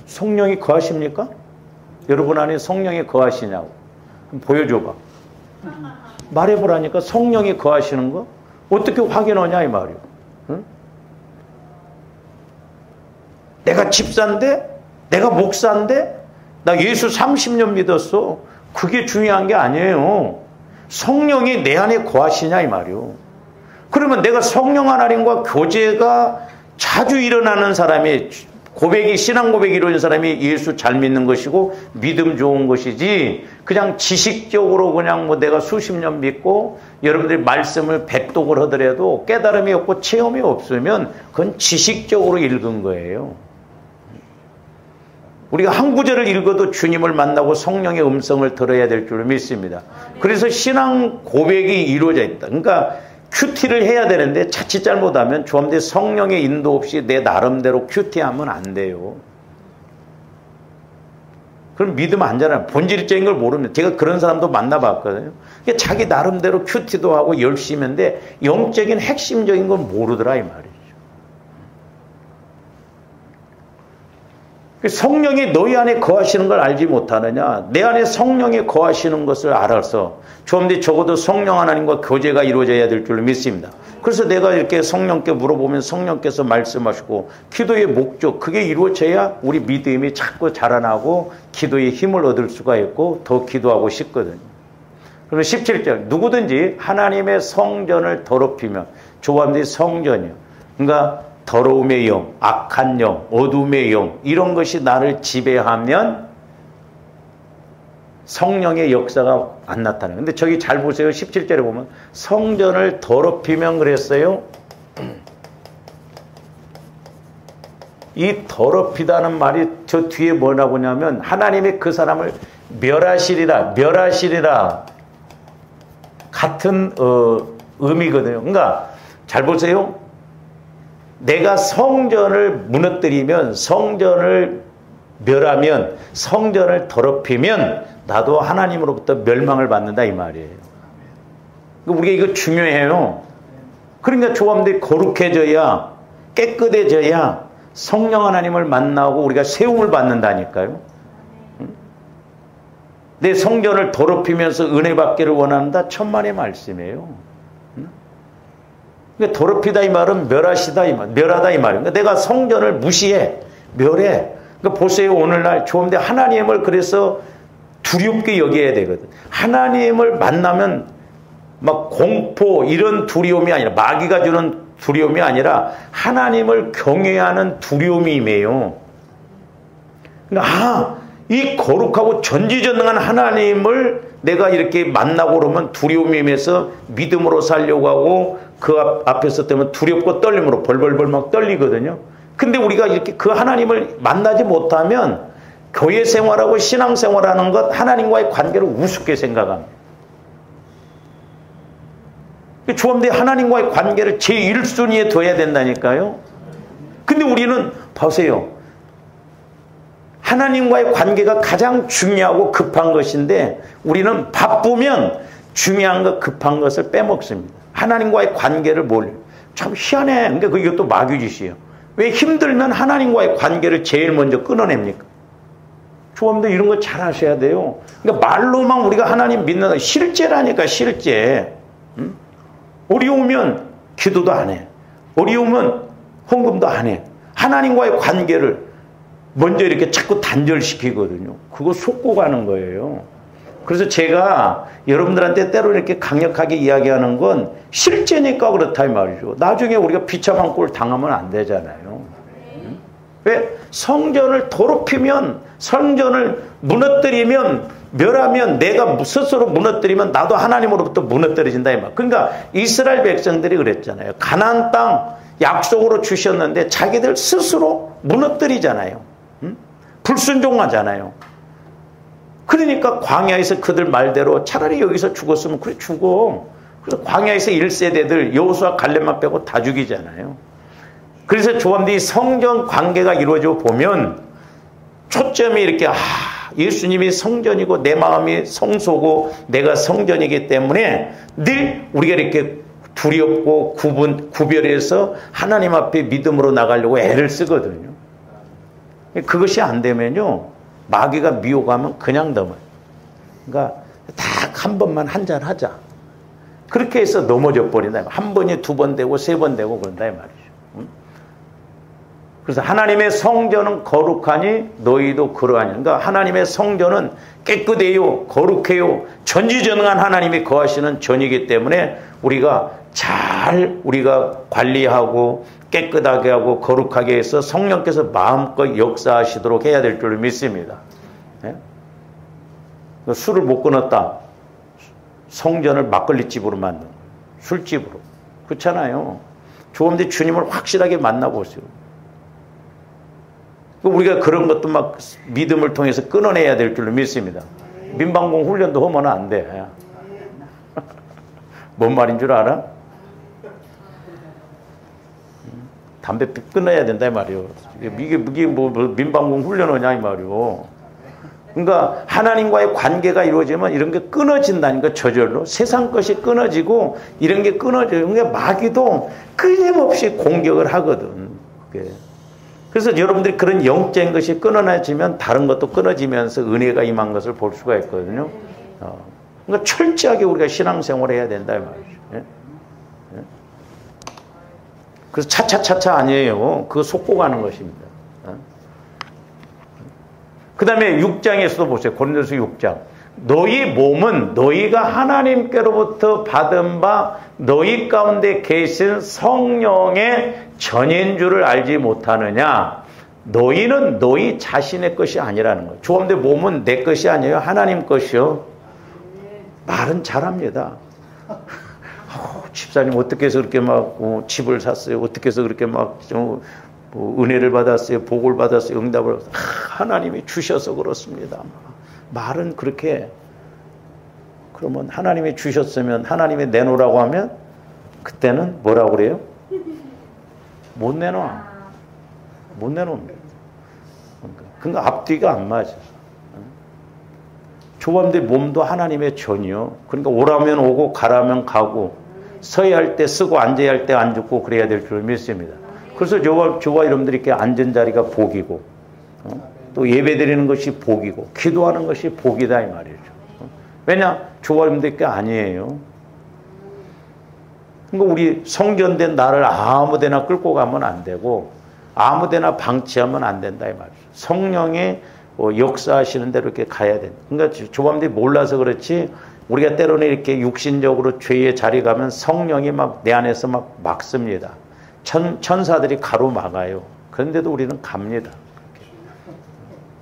성령이 거하십니까? 여러분 안에 성령이 거하시냐고. 보여줘봐. 말해보라니까 성령이 거하시는 거? 어떻게 확인하냐 이 말이요. 응? 내가 집사인데? 내가 목사인데? 나 예수 30년 믿었어. 그게 중요한 게 아니에요. 성령이 내 안에 거하시냐 이 말이요. 그러면 내가 성령 하나님과 교제가 자주 일어나는 사람이 고백이 신앙 고백이 이루어진 사람이 예수 잘 믿는 것이고 믿음 좋은 것이지 그냥 지식적으로 그냥 뭐 내가 수십 년 믿고 여러분들이 말씀을 백독을 하더라도 깨달음이 없고 체험이 없으면 그건 지식적으로 읽은 거예요. 우리가 한 구절을 읽어도 주님을 만나고 성령의 음성을 들어야 될 줄 믿습니다. 그래서 신앙 고백이 이루어져 있다. 그러니까 큐티를 해야 되는데 자칫 잘못하면 조합대 성령의 인도 없이 내 나름대로 큐티하면 안 돼요. 그럼 믿음 안 자라요. 본질적인 걸 모르면. 제가 그런 사람도 만나봤거든요. 자기 나름대로 큐티도 하고 열심히 했는데 영적인 핵심적인 건 모르더라 이 말이죠. 성령이 너희 안에 거하시는 걸 알지 못하느냐. 내 안에 성령이 거하시는 것을 알아서 좀 적어도 성령 하나님과 교제가 이루어져야 될 줄로 믿습니다. 그래서 내가 이렇게 성령께 물어보면 성령께서 말씀하시고 기도의 목적 그게 이루어져야 우리 믿음이 자꾸 자라나고 기도의 힘을 얻을 수가 있고 더 기도하고 싶거든요. 그러면 17절 누구든지 하나님의 성전을 더럽히면 조합이 성전이요. 그러니까 더러움의 영, 악한 영, 어둠의 영 이런 것이 나를 지배하면 성령의 역사가 안 나타나요. 근데 저기 잘 보세요. 17절에 보면 성전을 더럽히면 그랬어요. 이 더럽히다는 말이 저 뒤에 뭐라고 하냐면 하나님이 그 사람을 멸하시리라 같은 의미거든요. 그러니까 잘 보세요. 내가 성전을 무너뜨리면 성전을 멸하면 성전을 더럽히면 나도 하나님으로부터 멸망을 받는다 이 말이에요. 우리가 이거 중요해요. 그러니까 조합들이 거룩해져야 깨끗해져야 성령 하나님을 만나고 우리가 세움을 받는다니까요. 내 성전을 더럽히면서 은혜 받기를 원한다. 천만의 말씀이에요. 그러니까 더럽히다 이 말은 멸하시다 이 말, 멸하다 이 말이에요. 그러니까 내가 성전을 무시해, 멸해. 그러니까 보세요. 오늘날 좋은데 하나님을 그래서 두렵게 여겨야 되거든. 하나님을 만나면 막 공포 이런 두려움이 아니라 마귀가 주는 두려움이 아니라 하나님을 경외하는 두려움이 임해요. 그러니까 이 거룩하고 전지전능한 하나님을 내가 이렇게 만나고 그러면 두려움이 임해서 믿음으로 살려고 하고 그 앞에서 때문에 두렵고 떨림으로 벌벌벌 막 떨리거든요. 근데 우리가 이렇게 그 하나님을 만나지 못하면 교회 생활하고 신앙 생활하는 것 하나님과의 관계를 우습게 생각합니다. 조합대 하나님과의 관계를 제1순위에 둬야 된다니까요. 근데 우리는 보세요. 하나님과의 관계가 가장 중요하고 급한 것인데 우리는 바쁘면 중요한 것 급한 것을 빼먹습니다. 하나님과의 관계를 몰라요. 참 희한해. 그러니까 이것도 마귀짓이에요. 왜 힘들면 하나님과의 관계를 제일 먼저 끊어냅니까? 조합도 이런 거 잘 하셔야 돼요. 그러니까 말로만 우리가 하나님 믿는 거 실제라니까 실제. 어려우면 기도도 안 해. 어려우면 헌금도 안 해. 하나님과의 관계를 먼저 이렇게 자꾸 단절시키거든요. 그거 속고 가는 거예요. 그래서 제가 여러분들한테 때로 이렇게 강력하게 이야기하는 건 실제니까 그렇다 이 말이죠. 나중에 우리가 비참한 꼴 당하면 안 되잖아요. 왜? 성전을 더럽히면 성전을 무너뜨리면 멸하면 내가 스스로 무너뜨리면 나도 하나님으로부터 무너뜨려진다 이 말. 그러니까 이스라엘 백성들이 그랬잖아요. 가나안 땅 약속으로 주셨는데 자기들 스스로 무너뜨리잖아요. 불순종하잖아요. 그러니까 광야에서 그들 말대로 차라리 여기서 죽었으면 그래 죽어. 그래서 광야에서 1세대들 여호수아 갈렙만 빼고 다 죽이잖아요. 그래서 조합들이 성전 관계가 이루어져 보면 초점이 이렇게 예수님이 성전이고 내 마음이 성소고 내가 성전이기 때문에 늘 우리가 이렇게 두렵고 구별해서 하나님 앞에 믿음으로 나가려고 애를 쓰거든요. 그것이 안 되면요 마귀가 미혹하면 그냥 넘어요. 그러니까 딱 한 번만 한잔 하자. 그렇게 해서 넘어져 버린다. 한 번이 두 번 되고 세 번 되고 그런다 이 말이죠. 그래서 하나님의 성전은 거룩하니 너희도 그러하니. 그러니까 하나님의 성전은 깨끗해요, 거룩해요. 전지전능한 하나님이 거하시는 전이기 때문에 우리가 잘 우리가 관리하고 깨끗하게 하고 거룩하게 해서 성령께서 마음껏 역사하시도록 해야 될 줄 믿습니다. 네? 술을 못 끊었다. 성전을 막걸리집으로 만든 술집으로. 그렇잖아요. 좋은데 주님을 확실하게 만나보세요. 우리가 그런 것도 막 믿음을 통해서 끊어내야 될 줄로 믿습니다. 민방공 훈련도 하면 안 돼. 뭔 말인 줄 알아? 담배 끊어야 된다 이 말이요. 이게 뭐 민방공 훈련하냐 이 말이요. 그러니까 하나님과의 관계가 이루어지면 이런 게 끊어진다니까, 저절로. 세상 것이 끊어지고 이런 게 끊어져요. 그러니까 마귀도 끊임없이 공격을 하거든. 그래서 여러분들이 그런 영적인 것이 끊어지면 다른 것도 끊어지면서 은혜가 임한 것을 볼 수가 있거든요. 그러니까 철저하게 우리가 신앙생활을 해야 된다 이 말이죠. 예? 예? 그래서 차차차차 아니에요. 그거 속고 가는 것입니다. 그 다음에 6장에서도 보세요. 고린도서 6장. 너희 몸은 너희가 하나님께로부터 받은 바 너희 가운데 계신 성령의 전인 줄을 알지 못하느냐. 너희는 너희 자신의 것이 아니라는 거예요. 주님의 몸은 내 것이 아니에요. 하나님 것이요. 말은 잘합니다. 집사님 어떻게 해서 그렇게 막 집을 샀어요. 어떻게 해서 그렇게 막 은혜를 받았어요. 복을 받았어요. 응답을 받았어요. 하나님이 주셔서 그렇습니다. 말은 그렇게. 그러면 하나님이 주셨으면 하나님이 내놓으라고 하면 그때는 뭐라고 그래요? 못 내놔. 못 내놓습니다. 그러니까 앞뒤가 안 맞아. 조범들 몸도 하나님의 전이요. 그러니까 오라면 오고 가라면 가고 서야 할 때 쓰고 앉아야 할 때 앉고 그래야 될 줄 믿습니다. 그래서 저와 여러분들이 이렇게 앉은 자리가 복이고 또 예배드리는 것이 복이고 기도하는 것이 복이다 이 말이죠. 왜냐? 저와 여러분들께 아니에요. 그러니까 우리 성전된 나를 아무데나 끌고 가면 안 되고 아무데나 방치하면 안 된다 이 말이죠. 성령이 역사하시는 대로 이렇게 가야 된다. 그러니까 조범들이 몰라서 그렇지 우리가 때로는 이렇게 육신적으로 죄의 자리 가면 성령이 막 내 안에서 막 막습니다. 천사들이 가로막아요. 그런데도 우리는 갑니다.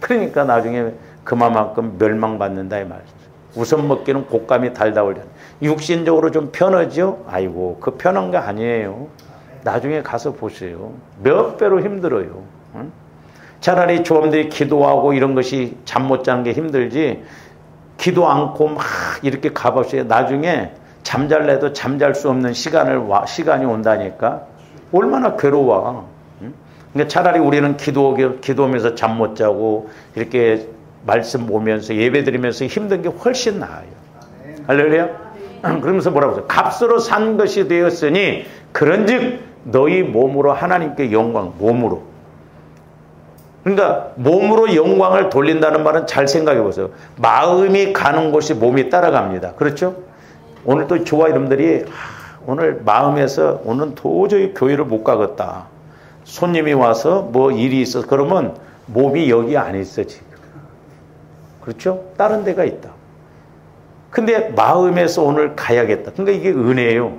그러니까 나중에 그만큼 멸망받는다 이 말이죠. 우선 먹기는 곶감이 달다 올려. 육신적으로 좀 편하죠? 아이고 그 편한 게 아니에요. 나중에 가서 보세요. 몇 배로 힘들어요. 응? 차라리 조범들이 기도하고 이런 것이 잠 못 자는 게 힘들지 기도 않고 막 이렇게 가봅시다. 나중에 잠잘래도 잠잘 수 없는 시간이 온다니까. 얼마나 괴로워. 그러니까 차라리 우리는 기도하면서 잠 못 자고 이렇게 말씀 보면서 예배 드리면서 힘든 게 훨씬 나아요. 할렐루야. 그러면서 뭐라고 하죠? 값으로 산 것이 되었으니 그런즉 너희 몸으로 하나님께 영광, 몸으로. 그러니까 몸으로 영광을 돌린다는 말은 잘 생각해 보세요. 마음이 가는 곳이 몸이 따라갑니다. 그렇죠? 오늘 또 저와 여러분들이 오늘 마음에서 오늘 도저히 교회를 못 가겠다. 손님이 와서 뭐 일이 있어서 그러면 몸이 여기 안 있어 지금. 그렇죠? 다른 데가 있다. 근데 마음에서 오늘 가야겠다. 그러니까 이게 은혜예요.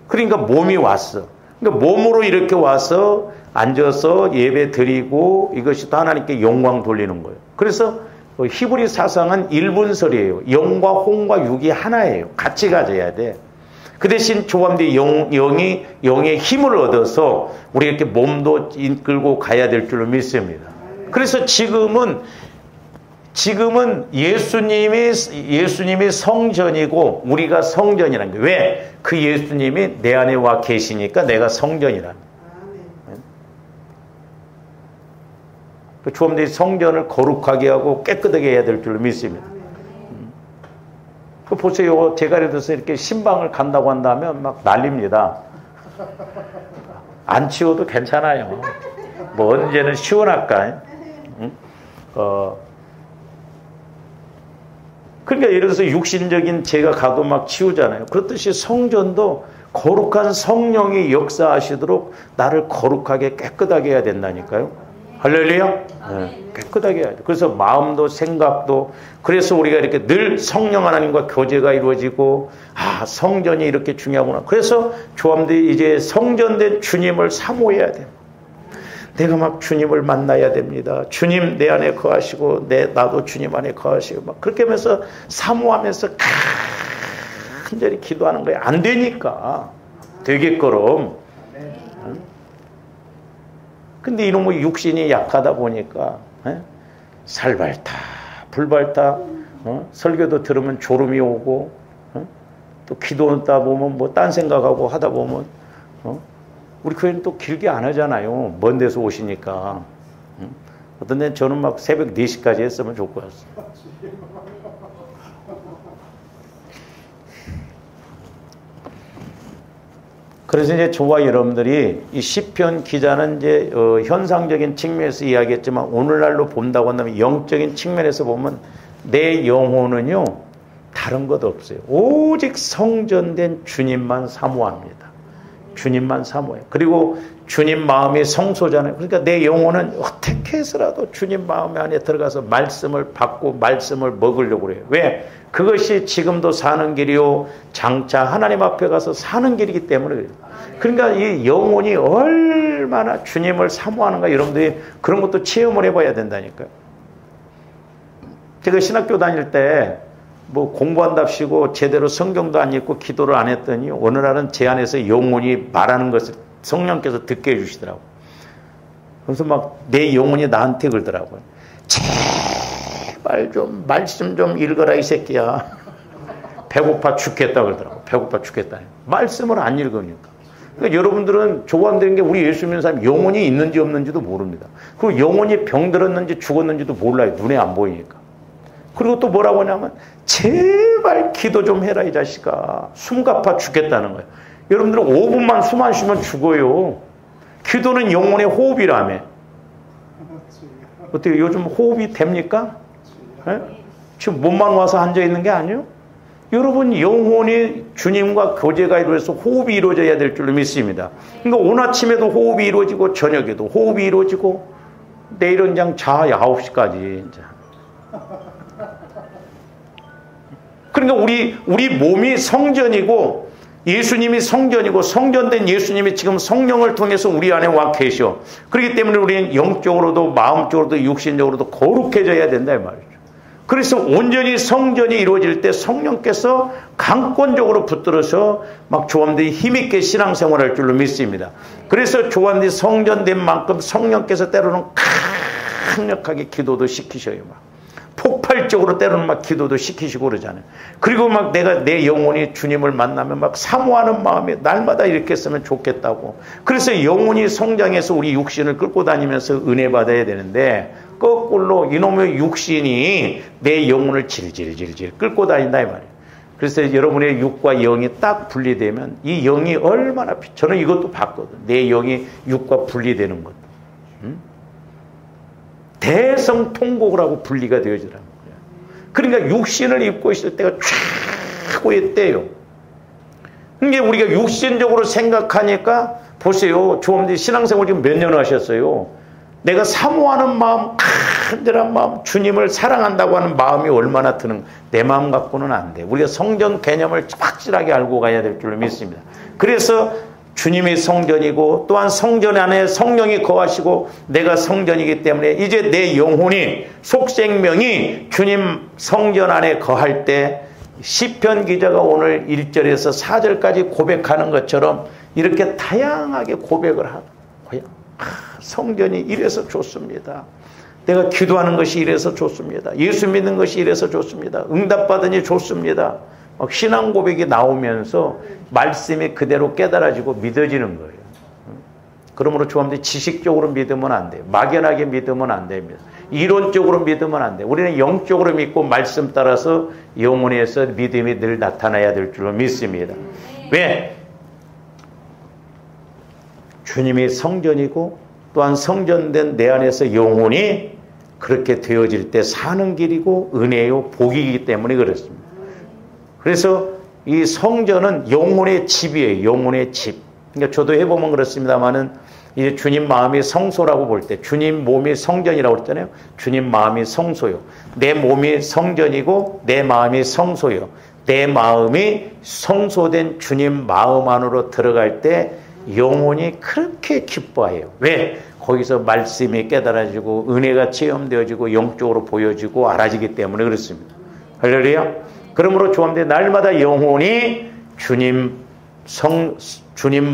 그러니까 몸이 왔어. 그러니까 몸으로 이렇게 와서 앉아서 예배 드리고 이것이 또 하나님께 영광 돌리는 거예요. 그래서 히브리 사상은 일분설이에요. 영과 혼과 육이 하나예요. 같이 가져야 돼. 그 대신 조감대 영의 힘을 얻어서 우리 이렇게 몸도 이끌고 가야 될 줄로 믿습니다. 그래서 지금은 예수님이 성전이고 우리가 성전이라는 게 왜? 그 예수님이 내 안에 와 계시니까 내가 성전이라는 거예요. 그 조감대 성전을 거룩하게 하고 깨끗하게 해야 될 줄로 믿습니다. 그 보세요. 제가 예를 들어서 이렇게 신방을 간다고 한다면 막 난립니다. 안 치워도 괜찮아요. 뭐 언제는 시원할까? 응? 그러니까 예를 들어서 육신적인 제가 가도 막 치우잖아요. 그렇듯이 성전도 거룩한 성령이 역사하시도록 나를 거룩하게 깨끗하게 해야 된다니까요. 할렐루야? 네, 깨끗하게 해야 돼. 그래서 마음도 생각도 그래서 우리가 이렇게 늘 성령 하나님과 교제가 이루어지고 성전이 이렇게 중요하구나. 그래서 조함들이 이제 성전된 주님을 사모해야 돼요. 내가 막 주님을 만나야 됩니다. 주님 내 안에 거하시고 나도 주님 안에 거하시고 막 그렇게 하면서 사모하면서 간절히 기도하는 거예요. 안 되니까 되겠거럼. 근데 이놈의 육신이 약하다 보니까 살발타 불발타 설교도 들으면 졸음이 오고 또 기도하다 보면 뭐 딴 생각하고 하다 보면 우리 교회는 또 길게 안 하잖아요. 먼 데서 오시니까 어떤 데는 저는 막 새벽 4시까지 했으면 좋을 것 같습니다. 그래서 이제 저와 여러분들이 이 시편 기자는 이제 현상적인 측면에서 이야기했지만 오늘날로 본다고 한다면 영적인 측면에서 보면 내 영혼은요 다른 것 없어요. 오직 성전된 주님만 사모합니다. 주님만 사모해요. 그리고 주님 마음이 성소잖아요. 그러니까 내 영혼은 어떻게 해서라도 주님 마음 안에 들어가서 말씀을 받고 말씀을 먹으려고 그래요. 왜? 그것이 지금도 사는 길이요 장차 하나님 앞에 가서 사는 길이기 때문에 그래요. 그러니까 이 영혼이 얼마나 주님을 사모하는가 여러분들이 그런 것도 체험을 해봐야 된다니까요. 제가 신학교 다닐 때 뭐 공부한답시고 제대로 성경도 안 읽고 기도를 안 했더니 어느 날은 제 안에서 영혼이 말하는 것을 성령께서 듣게 해주시더라고요. 그래서 막 내 영혼이 나한테 그러더라고요. 제발 좀 말씀 좀 읽어라 이 새끼야. 배고파 죽겠다 그러더라고요. 배고파 죽겠다. 말씀을 안 읽으니까. 그러니까 여러분들은 조감되는 게 우리 예수 믿는 사람이 영혼이 있는지 없는지도 모릅니다. 그리고 영혼이 병들었는지 죽었는지도 몰라요. 눈에 안 보이니까. 그리고 또 뭐라고 하냐면 제발 기도 좀 해라 이 자식아. 숨가파 죽겠다는 거예요. 여러분들은 5분만 숨 안 쉬면 죽어요. 기도는 영혼의 호흡이라며. 어떻게 요즘 호흡이 됩니까? 네? 지금 몸만 와서 앉아있는 게 아니에요? 여러분 영혼이 주님과 교제가 이루어져서 호흡이 이루어져야 될 줄로 믿습니다. 그러니까 오늘 아침에도 호흡이 이루어지고 저녁에도 호흡이 이루어지고 내일은 그냥 자 9시까지 이제. 그러니까 우리 몸이 성전이고 예수님이 성전이고 성전된 예수님이 지금 성령을 통해서 우리 안에 와 계셔. 그렇기 때문에 우리는 영적으로도 마음적으로도 육신적으로도 거룩해져야 된다 이 말이죠. 그래서 온전히 성전이 이루어질 때 성령께서 강권적으로 붙들어서 막 조함들이 힘있게 신앙생활할 줄로 믿습니다. 그래서 조함들이 성전된 만큼 성령께서 때로는 강력하게 기도도 시키셔요. 막. 폭발적으로 때로는 막 기도도 시키시고 그러잖아요. 그리고 막 내가 내 영혼이 주님을 만나면 막 사모하는 마음에 날마다 이렇게 했으면 좋겠다고. 그래서 영혼이 성장해서 우리 육신을 끌고 다니면서 은혜 받아야 되는데 거꾸로 이놈의 육신이 내 영혼을 질질질질 끌고 다닌다 이 말이에요. 그래서 여러분의 육과 영이 딱 분리되면 이 영이 얼마나 저는 이것도 봤거든. 내 영이 육과 분리되는 것. 대성통곡을 하고 분리가 되어지라는 거예요. 그러니까 육신을 입고 있을 때가 최고의 때요. 그러니까 우리가 육신적으로 생각하니까 보세요. 조엄지 신앙생활 지금 몇 년 하셨어요. 내가 사모하는 마음, 간절한 마음, 주님을 사랑한다고 하는 마음이 얼마나 드는 내 마음 갖고는 안 돼. 우리가 성전 개념을 확실하게 알고 가야 될 줄로 믿습니다. 그래서 주님이 성전이고 또한 성전 안에 성령이 거하시고 내가 성전이기 때문에 이제 내 영혼이 속생명이 주님 성전 안에 거할 때 시편 기자가 오늘 1절에서 4절까지 고백하는 것처럼 이렇게 다양하게 고백을 하고 성전이 이래서 좋습니다. 내가 기도하는 것이 이래서 좋습니다. 예수 믿는 것이 이래서 좋습니다. 응답받으니 좋습니다. 막 신앙 고백이 나오면서 말씀이 그대로 깨달아지고 믿어지는 거예요. 그러므로 조합들이 지식적으로 믿으면 안 돼요. 막연하게 믿으면 안 됩니다. 이론적으로 믿으면 안 돼요. 우리는 영적으로 믿고 말씀 따라서 영혼에서 믿음이 늘 나타나야 될 줄로 믿습니다. 왜? 주님이 성전이고 또한 성전된 내 안에서 영혼이 그렇게 되어질 때 사는 길이고 은혜요 복이기 때문에 그렇습니다. 그래서 이 성전은 영혼의 집이에요. 영혼의 집. 그러니까 저도 해보면 그렇습니다만은 이제 주님 마음이 성소라고 볼 때 주님 몸이 성전이라고 그랬잖아요. 주님 마음이 성소요. 내 몸이 성전이고 내 마음이 성소요. 내 마음이 성소된 주님 마음 안으로 들어갈 때 영혼이 그렇게 기뻐해요. 왜? 거기서 말씀이 깨달아지고 은혜가 체험되어지고 영적으로 보여지고 알아지기 때문에 그렇습니다. 할렐루야. 그러므로 조함대 날마다 영혼이 주님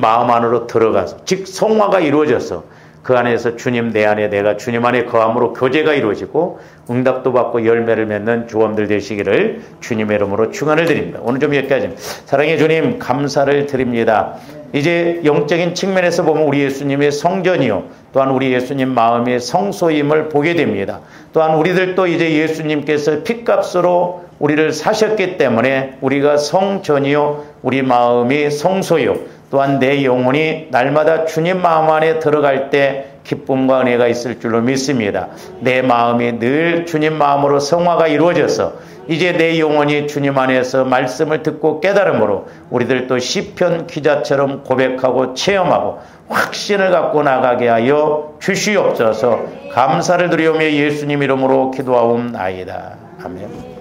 마음 안으로 들어가서 즉 성화가 이루어져서 그 안에서 주님 내 안에 내가 주님 안에 거함으로 교제가 이루어지고 응답도 받고 열매를 맺는 조함들 되시기를 주님의 이름으로 축원을 드립니다. 오늘 좀 여기까지. 사랑의 주님 감사를 드립니다. 이제 영적인 측면에서 보면 우리 예수님의 성전이요 또한 우리 예수님 마음이 성소임을 보게 됩니다. 또한 우리들도 이제 예수님께서 핏값으로 우리를 사셨기 때문에 우리가 성전이요 우리 마음이 성소요 또한 내 영혼이 날마다 주님 마음 안에 들어갈 때 기쁨과 은혜가 있을 줄로 믿습니다. 내 마음이 늘 주님 마음으로 성화가 이루어져서 이제 내 영혼이 주님 안에서 말씀을 듣고 깨달음으로 우리들도 시편 기자처럼 고백하고 체험하고 확신을 갖고 나가게 하여 주시옵소서. 감사를 드리오며 예수님 이름으로 기도하옵나이다. 아멘.